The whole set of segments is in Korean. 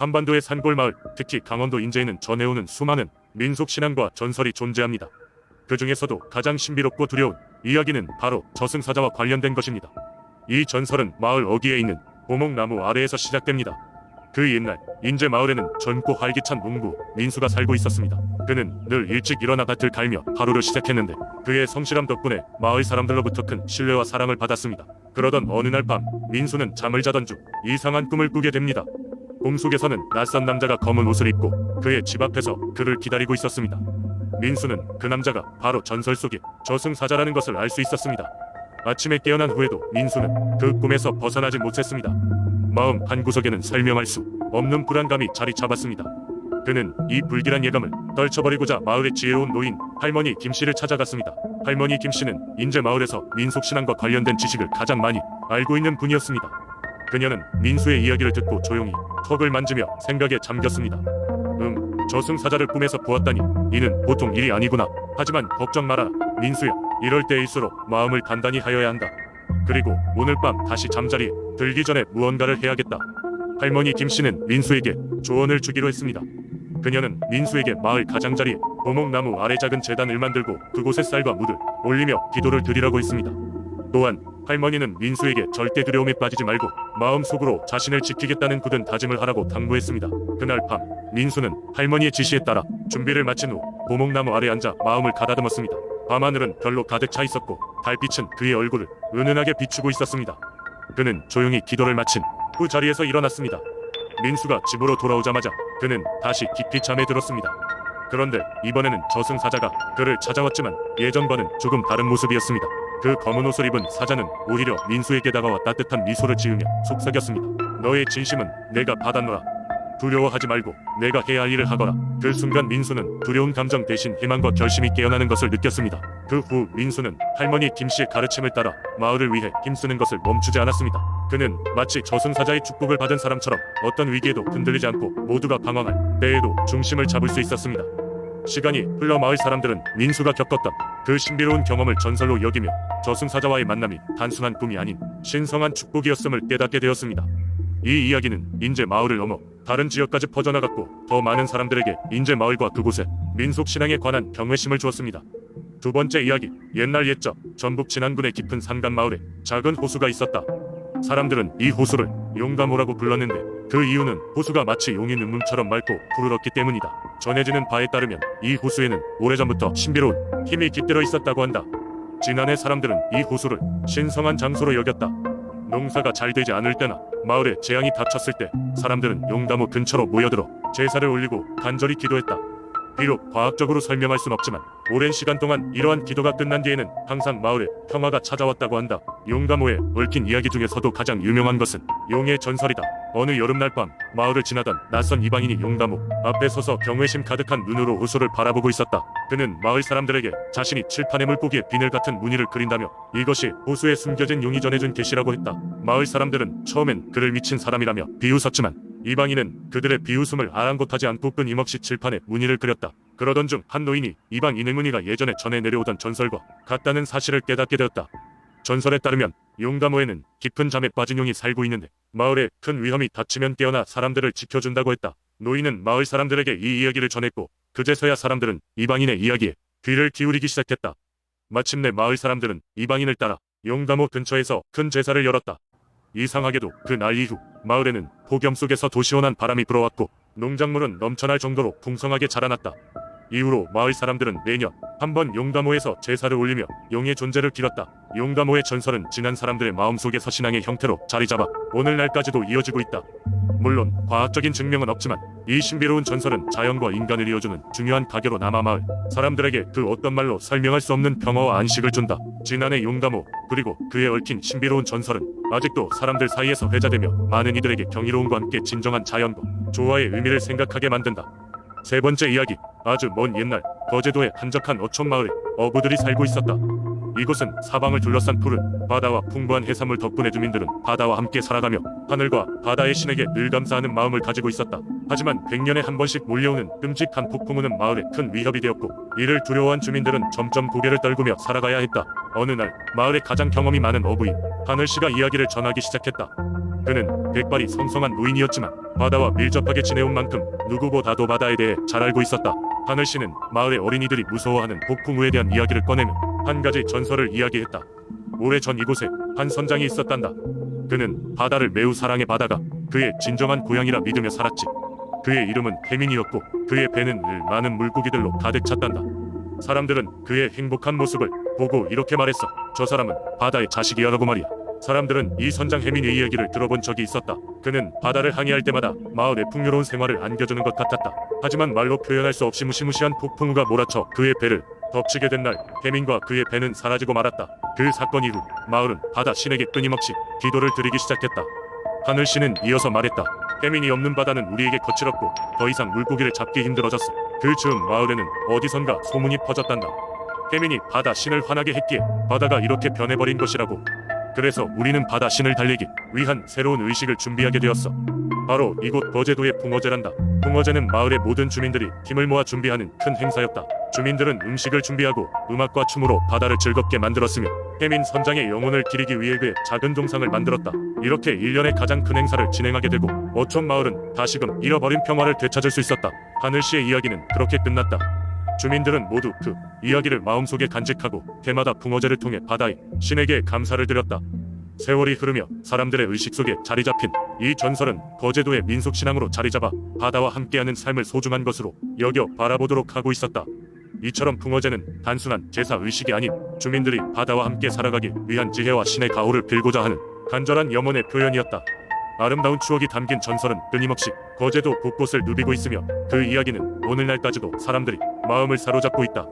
한반도의 산골마을, 특히 강원도 인제에는 전해오는 수많은 민속신앙과 전설이 존재합니다. 그 중에서도 가장 신비롭고 두려운 이야기는 바로 저승사자와 관련된 것입니다. 이 전설은 마을 어귀에 있는 고목나무 아래에서 시작됩니다. 그 옛날 인제 마을에는 젊고 활기찬 농부 민수가 살고 있었습니다. 그는 늘 일찍 일어나 밭을 갈며 하루를 시작했는데 그의 성실함 덕분에 마을 사람들로부터 큰 신뢰와 사랑을 받았습니다. 그러던 어느 날 밤 민수는 잠을 자던 중 이상한 꿈을 꾸게 됩니다. 꿈속에서는 낯선 남자가 검은 옷을 입고 그의 집 앞에서 그를 기다리고 있었습니다. 민수는 그 남자가 바로 전설 속의 저승사자라는 것을 알 수 있었습니다. 아침에 깨어난 후에도 민수는 그 꿈에서 벗어나지 못했습니다. 마음 한구석에는 설명할 수 없는 불안감이 자리 잡았습니다. 그는 이 불길한 예감을 떨쳐버리고자 마을의 지혜로운 노인 할머니 김씨를 찾아갔습니다. 할머니 김씨는 인제 마을에서 민속신앙과 관련된 지식을 가장 많이 알고 있는 분이었습니다. 그녀는 민수의 이야기를 듣고 조용히 턱을 만지며 생각에 잠겼습니다. 저승사자를 꿈에서 보았다니 이는 보통 일이 아니구나. 하지만 걱정 마라 민수야. 이럴 때일수록 마음을 단단히 하여야 한다. 그리고 오늘 밤 다시 잠자리에 들기 전에 무언가를 해야겠다. 할머니 김씨는 민수에게 조언을 주기로 했습니다. 그녀는 민수에게 마을 가장자리에 고목나무 아래 작은 제단을 만들고 그곳에 쌀과 물을 올리며 기도를 드리라고 했습니다. 또한 할머니는 민수에게 절대 두려움에 빠지지 말고 마음속으로 자신을 지키겠다는 굳은 다짐을 하라고 당부했습니다. 그날 밤 민수는 할머니의 지시에 따라 준비를 마친 후 고목나무 아래 앉아 마음을 가다듬었습니다. 밤하늘은 별로 가득 차 있었고 달빛은 그의 얼굴을 은은하게 비추고 있었습니다. 그는 조용히 기도를 마친 후 자리에서 일어났습니다. 민수가 집으로 돌아오자마자 그는 다시 깊이 잠에 들었습니다. 그런데 이번에는 저승사자가 그를 찾아왔지만 예전과는 조금 다른 모습이었습니다. 그 검은 옷을 입은 사자는 오히려 민수에게 다가와 따뜻한 미소를 지으며 속삭였습니다. 너의 진심은 내가 받았노라. 두려워하지 말고 내가 해야 할 일을 하거라. 그 순간 민수는 두려운 감정 대신 희망과 결심이 깨어나는 것을 느꼈습니다. 그 후 민수는 할머니 김씨의 가르침을 따라 마을을 위해 힘쓰는 것을 멈추지 않았습니다. 그는 마치 저승사자의 축복을 받은 사람처럼 어떤 위기에도 흔들리지 않고 모두가 방황할 때에도 중심을 잡을 수 있었습니다. 시간이 흘러 마을 사람들은 민수가 겪었던 그 신비로운 경험을 전설로 여기며 저승사자와의 만남이 단순한 꿈이 아닌 신성한 축복이었음을 깨닫게 되었습니다. 이 이야기는 인제 마을을 넘어 다른 지역까지 퍼져나갔고 더 많은 사람들에게 인제 마을과 그곳에 민속신앙에 관한 경외심을 주었습니다. 두 번째 이야기, 옛날 옛적 전북 진안군의 깊은 산간 마을에 작은 호수가 있었다. 사람들은 이 호수를 용가모라고 불렀는데 그 이유는 호수가 마치 용의 눈물처럼 맑고 푸르렀기 때문이다. 전해지는 바에 따르면 이 호수에는 오래전부터 신비로운 힘이 깃들어 있었다고 한다. 진안의 사람들은 이 호수를 신성한 장소로 여겼다. 농사가 잘 되지 않을 때나 마을에 재앙이 닥쳤을 때 사람들은 용가모 근처로 모여들어 제사를 올리고 간절히 기도했다. 비록 과학적으로 설명할 순 없지만 오랜 시간 동안 이러한 기도가 끝난 뒤에는 항상 마을에 평화가 찾아왔다고 한다. 용가모에 얽힌 이야기 중에서도 가장 유명한 것은 용의 전설이다. 어느 여름날 밤 마을을 지나던 낯선 이방인이 용가모 앞에 서서 경외심 가득한 눈으로 호수를 바라보고 있었다. 그는 마을 사람들에게 자신이 칠판의 물고기의 비늘 같은 무늬를 그린다며 이것이 호수에 숨겨진 용이 전해준 계시라고 했다. 마을 사람들은 처음엔 그를 미친 사람이라며 비웃었지만 이방인은 그들의 비웃음을 아랑곳하지 않고 끊임없이 칠판에 무늬를 그렸다. 그러던 중 한 노인이 이방인의 무늬가 예전에 전해 내려오던 전설과 같다는 사실을 깨닫게 되었다. 전설에 따르면 용가모에는 깊은 잠에 빠진 용이 살고 있는데 마을에 큰 위험이 닥치면 깨어나 사람들을 지켜준다고 했다. 노인은 마을 사람들에게 이 이야기를 전했고 그제서야 사람들은 이방인의 이야기에 귀를 기울이기 시작했다. 마침내 마을 사람들은 이방인을 따라 용가모 근처에서 큰 제사를 열었다. 이상하게도 그 날 이후 마을에는 폭염 속에서 도시원한 바람이 불어왔고 농작물은 넘쳐날 정도로 풍성하게 자라났다. 이후로 마을 사람들은 매년 한 번 용가모에서 제사를 올리며 용의 존재를 빌었다. 용가모의 전설은 지난 사람들의 마음속에서 신앙의 형태로 자리잡아 오늘날까지도 이어지고 있다. 물론 과학적인 증명은 없지만 이 신비로운 전설은 자연과 인간을 이어주는 중요한 가교로 남아 마을 사람들에게 그 어떤 말로 설명할 수 없는 평화와 안식을 준다. 지난해 용가모 그리고 그에 얽힌 신비로운 전설은 아직도 사람들 사이에서 회자되며 많은 이들에게 경이로움과 함께 진정한 자연과 조화의 의미를 생각하게 만든다. 세 번째 이야기, 아주 먼 옛날 거제도의 한적한 어촌 마을에 어부들이 살고 있었다. 이곳은 사방을 둘러싼 푸른 바다와 풍부한 해산물 덕분에 주민들은 바다와 함께 살아가며 하늘과 바다의 신에게 늘 감사하는 마음을 가지고 있었다. 하지만 100년에 한 번씩 몰려오는 끔찍한 폭풍우는 마을에 큰 위협이 되었고 이를 두려워한 주민들은 점점 고개를 떨구며 살아가야 했다. 어느 날 마을의 가장 경험이 많은 어부인 하늘씨가 이야기를 전하기 시작했다. 그는 백발이 성성한 노인이었지만 바다와 밀접하게 지내온 만큼 누구보다도 바다에 대해 잘 알고 있었다. 하늘씨는 마을의 어린이들이 무서워하는 폭풍우에 대한 이야기를 꺼내며 한 가지 전설을 이야기했다. 오래전 이곳에 한 선장이 있었단다. 그는 바다를 매우 사랑해 바다가 그의 진정한 고향이라 믿으며 살았지. 그의 이름은 태민이었고 그의 배는 늘 많은 물고기들로 가득 찼단다. 사람들은 그의 행복한 모습을 보고 이렇게 말했어. 저 사람은 바다의 자식이야라고 말이야. 사람들은 이 선장 혜민의 이야기를 들어본 적이 있었다. 그는 바다를 항해할 때마다 마을의 풍요로운 생활을 안겨주는 것 같았다. 하지만 말로 표현할 수 없이 무시무시한 폭풍우가 몰아쳐 그의 배를 덮치게 된 날 혜민과 그의 배는 사라지고 말았다. 그 사건 이후 마을은 바다 신에게 끊임없이 기도를 드리기 시작했다. 하늘씨는 이어서 말했다. 혜민이 없는 바다는 우리에게 거칠었고 더 이상 물고기를 잡기 힘들어졌어. 그 즈음 마을에는 어디선가 소문이 퍼졌단다. 혜민이 바다 신을 화나게 했기에 바다가 이렇게 변해버린 것이라고. 그래서 우리는 바다 신을 달리기 위한 새로운 의식을 준비하게 되었어. 바로 이곳 거제도의 붕어제란다. 붕어제는 마을의 모든 주민들이 힘을 모아 준비하는 큰 행사였다. 주민들은 음식을 준비하고 음악과 춤으로 바다를 즐겁게 만들었으며 혜민 선장의 영혼을 기리기 위해 그의 작은 동상을 만들었다. 이렇게 1년의 가장 큰 행사를 진행하게 되고 어촌 마을은 다시금 잃어버린 평화를 되찾을 수 있었다. 하늘씨의 이야기는 그렇게 끝났다. 주민들은 모두 그 이야기를 마음속에 간직하고 해마다 붕어제를 통해 바다의 신에게 감사를 드렸다. 세월이 흐르며 사람들의 의식 속에 자리 잡힌 이 전설은 거제도의 민속신앙으로 자리잡아 바다와 함께하는 삶을 소중한 것으로 여겨 바라보도록 하고 있었다. 이처럼 붕어제는 단순한 제사 의식이 아닌 주민들이 바다와 함께 살아가기 위한 지혜와 신의 가호를 빌고자 하는 간절한 염원의 표현이었다. 아름다운 추억이 담긴 전설은 끊임없이 거제도 곳곳을 누비고 있으며 그 이야기는 오늘날까지도 사람들이 마음을 사로잡고 있다.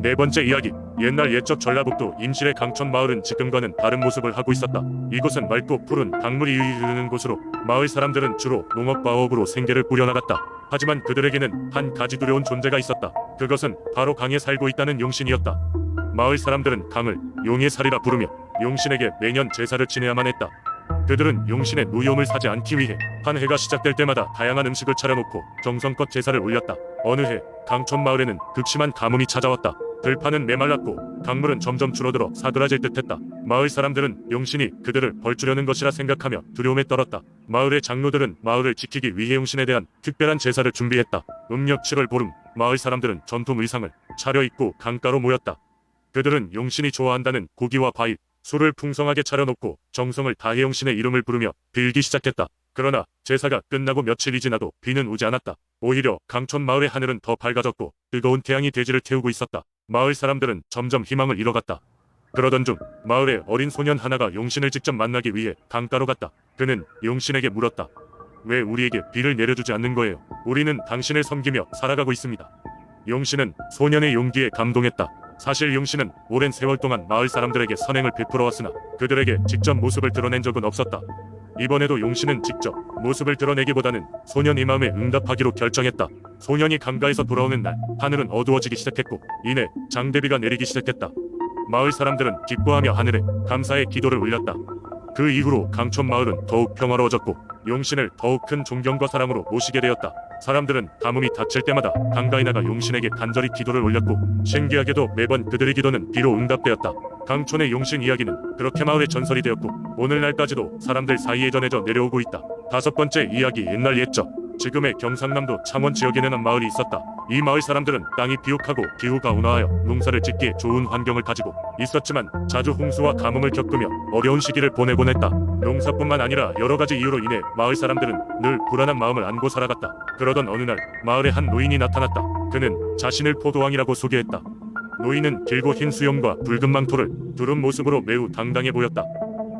네 번째 이야기. 옛날 옛적 전라북도 임실의 강촌 마을은 지금과는 다른 모습을 하고 있었다. 이곳은 맑고 푸른 강물이 흐르는 곳으로 마을 사람들은 주로 농업과 어업으로 생계를 꾸려나갔다. 하지만 그들에게는 한 가지 두려운 존재가 있었다. 그것은 바로 강에 살고 있다는 용신이었다. 마을 사람들은 강을 용의 살이라 부르며 용신에게 매년 제사를 지내야만 했다. 그들은 용신의 누이옴을 사지 않기 위해 한 해가 시작될 때마다 다양한 음식을 차려놓고 정성껏 제사를 올렸다. 어느 해 강촌 마을에는 극심한 가뭄이 찾아왔다. 들판은 메말랐고 강물은 점점 줄어들어 사그라질 듯했다. 마을 사람들은 용신이 그들을 벌주려는 것이라 생각하며 두려움에 떨었다. 마을의 장로들은 마을을 지키기 위해 용신에 대한 특별한 제사를 준비했다. 음력 7월 보름 마을 사람들은 전통 의상을 차려입고 강가로 모였다. 그들은 용신이 좋아한다는 고기와 과일, 술을 풍성하게 차려놓고 정성을 다해 용신의 이름을 부르며 빌기 시작했다. 그러나 제사가 끝나고 며칠이 지나도 비는 오지 않았다. 오히려 강촌 마을의 하늘은 더 밝아졌고 뜨거운 태양이 대지를 태우고 있었다. 마을 사람들은 점점 희망을 잃어갔다. 그러던 중 마을의 어린 소년 하나가 용신을 직접 만나기 위해 강가로 갔다. 그는 용신에게 물었다. 왜 우리에게 비를 내려주지 않는 거예요? 우리는 당신을 섬기며 살아가고 있습니다. 용신은 소년의 용기에 감동했다. 사실 용신은 오랜 세월 동안 마을 사람들에게 선행을 베풀어 왔으나 그들에게 직접 모습을 드러낸 적은 없었다. 이번에도 용신은 직접 모습을 드러내기보다는 소년의 마음에 응답하기로 결정했다. 소년이 강가에서 돌아오는 날 하늘은 어두워지기 시작했고 이내 장대비가 내리기 시작했다. 마을 사람들은 기뻐하며 하늘에 감사의 기도를 올렸다. 그 이후로 강촌 마을은 더욱 평화로워졌고 용신을 더욱 큰 존경과 사랑으로 모시게 되었다. 사람들은 가뭄이 닥칠 때마다 강가에 나가 용신에게 간절히 기도를 올렸고 신기하게도 매번 그들의 기도는 비로 응답되었다. 강촌의 용신 이야기는 그렇게 마을의 전설이 되었고 오늘날까지도 사람들 사이에 전해져 내려오고 있다. 다섯 번째 이야기. 옛날 옛적 지금의 경상남도 창원 지역에는 한 마을이 있었다. 이 마을 사람들은 땅이 비옥하고 기후가 온화하여 농사를 짓기에 좋은 환경을 가지고 있었지만 자주 홍수와 가뭄을 겪으며 어려운 시기를 보내곤 했다. 농사뿐만 아니라 여러 가지 이유로 인해 마을 사람들은 늘 불안한 마음을 안고 살아갔다. 그러던 어느 날 마을에 한 노인이 나타났다. 그는 자신을 포도왕이라고 소개했다. 노인은 길고 흰 수염과 붉은 망토를 두른 모습으로 매우 당당해 보였다.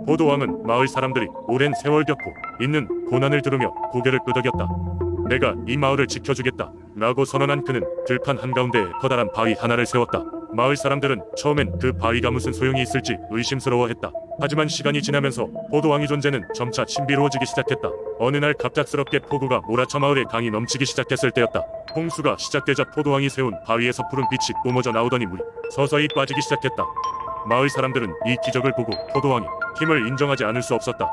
포도왕은 마을 사람들이 오랜 세월 겪고 있는 고난을 들으며 고개를 끄덕였다. 내가 이 마을을 지켜주겠다 라고 선언한 그는 들판 한가운데에 커다란 바위 하나를 세웠다. 마을 사람들은 처음엔 그 바위가 무슨 소용이 있을지 의심스러워했다. 하지만 시간이 지나면서 포도왕의 존재는 점차 신비로워지기 시작했다. 어느 날 갑작스럽게 폭우가 몰아쳐 마을에 강이 넘치기 시작했을 때였다. 홍수가 시작되자 포도왕이 세운 바위에서 푸른 빛이 뿜어져 나오더니 물이 서서히 빠지기 시작했다. 마을 사람들은 이 기적을 보고 포도왕이 힘을 인정하지 않을 수 없었다.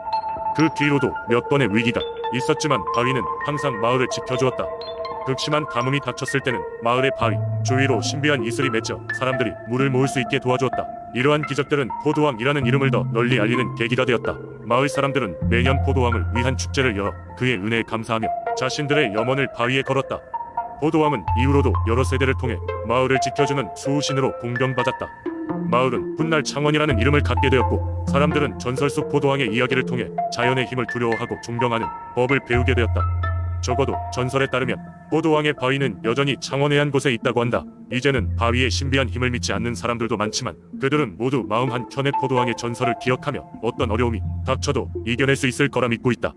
그 뒤로도 몇 번의 위기가 있었지만 바위는 항상 마을을 지켜주었다. 극심한 가뭄이 닥쳤을 때는 마을의 바위 주위로 신비한 이슬이 맺혀 사람들이 물을 모을 수 있게 도와주었다. 이러한 기적들은 포도왕이라는 이름을 더 널리 알리는 계기가 되었다. 마을 사람들은 매년 포도왕을 위한 축제를 열어 그의 은혜에 감사하며 자신들의 염원을 바위에 걸었다. 포도왕은 이후로도 여러 세대를 통해 마을을 지켜주는 수호신으로 공경받았다. 마을은 훗날 창원이라는 이름을 갖게 되었고 사람들은 전설 속 포도왕의 이야기를 통해 자연의 힘을 두려워하고 존경하는 법을 배우게 되었다. 적어도 전설에 따르면 포도왕의 바위는 여전히 창원의 한 곳에 있다고 한다. 이제는 바위의 신비한 힘을 믿지 않는 사람들도 많지만 그들은 모두 마음 한켠에 포도왕의 전설을 기억하며 어떤 어려움이 닥쳐도 이겨낼 수 있을 거라 믿고 있다.